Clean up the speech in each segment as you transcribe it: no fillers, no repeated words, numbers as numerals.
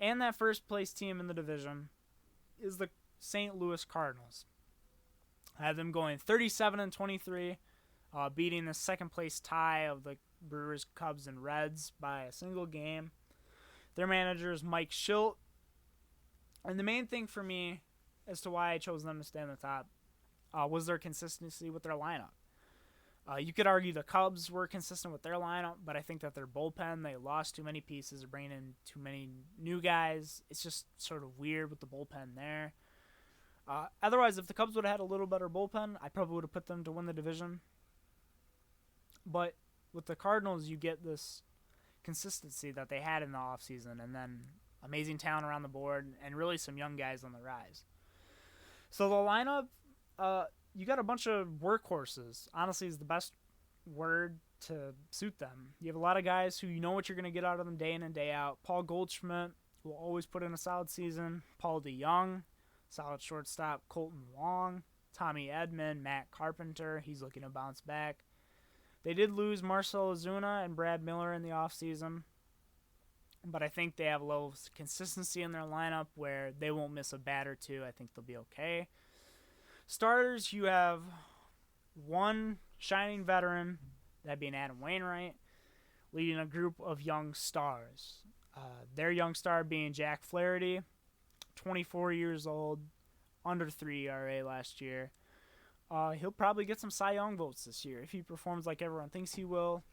And that first place team in the division is the St. Louis Cardinals. I have them going 37-23, beating the second place tie of the Brewers, Cubs, and Reds by a single game. Their manager is Mike Schilt. And the main thing for me as to why I chose them to stay on the top was their consistency with their lineup. You could argue the Cubs were consistent with their lineup, but I think that their bullpen, they lost too many pieces, bringing in too many new guys. It's just sort of weird with the bullpen there. Otherwise, if the Cubs would have had a little better bullpen, I probably would have put them to win the division. But with the Cardinals, you get this consistency that they had in the offseason, and then amazing talent around the board, and really some young guys on the rise. So the lineup, you got a bunch of workhorses, honestly, is the best word to suit them. You have a lot of guys who you know what you're going to get out of them day in and day out. Paul Goldschmidt will always put in a solid season. Paul DeYoung, solid shortstop. Colton Wong, Tommy Edman, Matt Carpenter, he's looking to bounce back. They did lose Marcell Ozuna and Brad Miller in the offseason, but I think they have a level of consistency in their lineup where they won't miss a bat or two. I think they'll be okay. Starters, you have one shining veteran, that being Adam Wainwright, leading a group of young stars. Their young star being Jack Flaherty, 24 years old, under 3 ERA last year. He'll probably get some Cy Young votes this year if he performs like everyone thinks he will.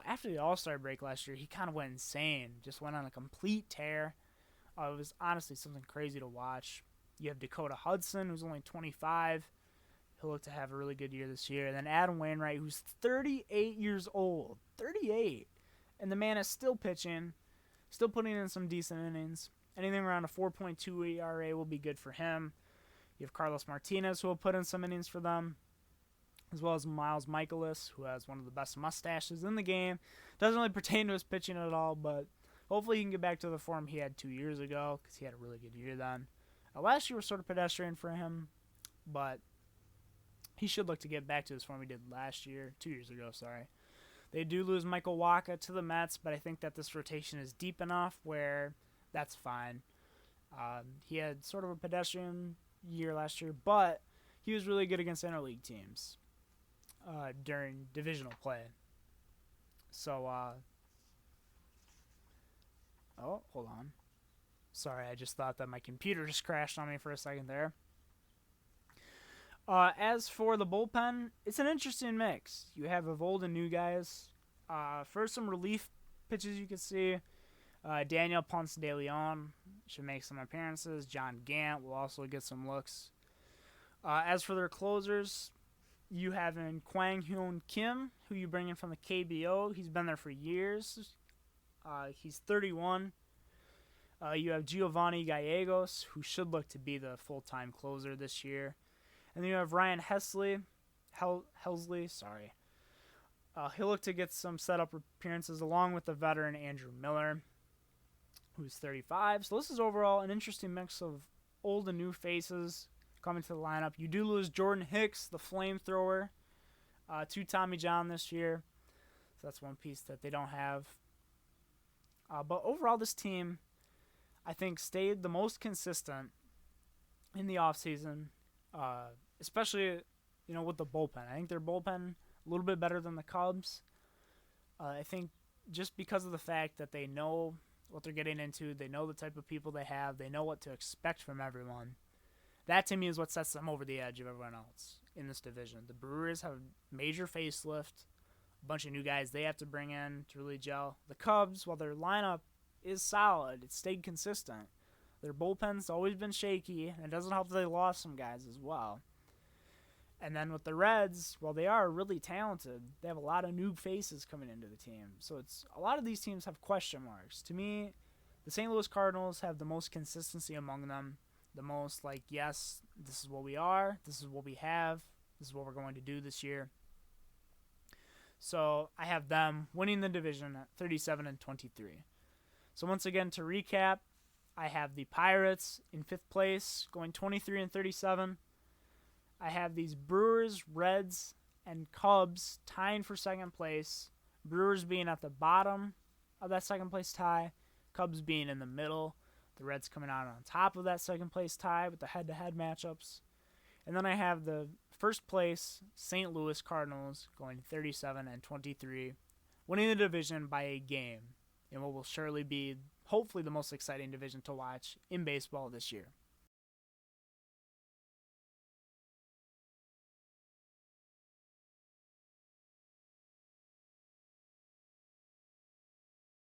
After the All-Star break last year, he kind of went insane, just went on a complete tear. It was honestly something crazy to watch. You have Dakota Hudson, who's only 25. He'll look to have a really good year this year. And then Adam Wainwright, who's 38 years old. 38. And the man is still pitching, still putting in some decent innings. Anything around a 4.2 ERA will be good for him. You have Carlos Martinez, who will put in some innings for them, as well as Miles Michaelis, who has one of the best mustaches in the game. Doesn't really pertain to his pitching at all, but hopefully he can get back to the form he had 2 years ago, because he had a really good year then. Last year was sort of pedestrian for him, but he should look to get back to his form he did last year, 2 years ago, sorry. They do lose Michael Wacha to the Mets, but I think that this rotation is deep enough where that's fine. He had sort of a pedestrian year last year, but he was really good against interleague teams during divisional play. So, oh, hold on. Sorry, I just thought that my computer just crashed on me for a second there. As for the bullpen, it's an interesting mix. You have of old and new guys. For some relief pitches you can see, Daniel Ponce de Leon should make some appearances. John Gant will also get some looks. As for their closers, you have in Kwang Hyun Kim, who you bring in from the KBO. He's been there for years. He's 31. You have Giovanni Gallegos, who should look to be the full-time closer this year. And then you have Ryan Helsley. He'll look to get some setup appearances along with the veteran Andrew Miller, who's 35. So this is overall an interesting mix of old and new faces coming to the lineup. You do lose Jordan Hicks, the flamethrower, to Tommy John this year. So that's one piece that they don't have. But overall, this team, I think, stayed the most consistent in the offseason, especially, with the bullpen. I think their bullpen a little bit better than the Cubs. I think just because of the fact that they know what they're getting into, they know the type of people they have, they know what to expect from everyone. That, to me, is what sets them over the edge of everyone else in this division. The Brewers have a major facelift, a bunch of new guys they have to bring in to really gel. The Cubs, while their lineup is solid, it stayed consistent. Their bullpen's always been shaky, and it doesn't help that they lost some guys as well. And then with the Reds, while they are really talented, they have a lot of new faces coming into the team. So a lot of these teams have question marks. To me, the St. Louis Cardinals have the most consistency among them. The most yes, this is what we are, this is what we have, this is what we're going to do this year. So I have them winning the division at 37-23. So once again, to recap, I have the Pirates in 5th place, going 23-37. I have these Brewers, Reds, and Cubs tying for 2nd place. Brewers being at the bottom of that 2nd place tie, Cubs being in the middle. The Reds coming out on top of that second place tie with the head-to-head matchups. And then I have the first place St. Louis Cardinals going 37-23, winning the division by a game in what will surely be, hopefully, the most exciting division to watch in baseball this year.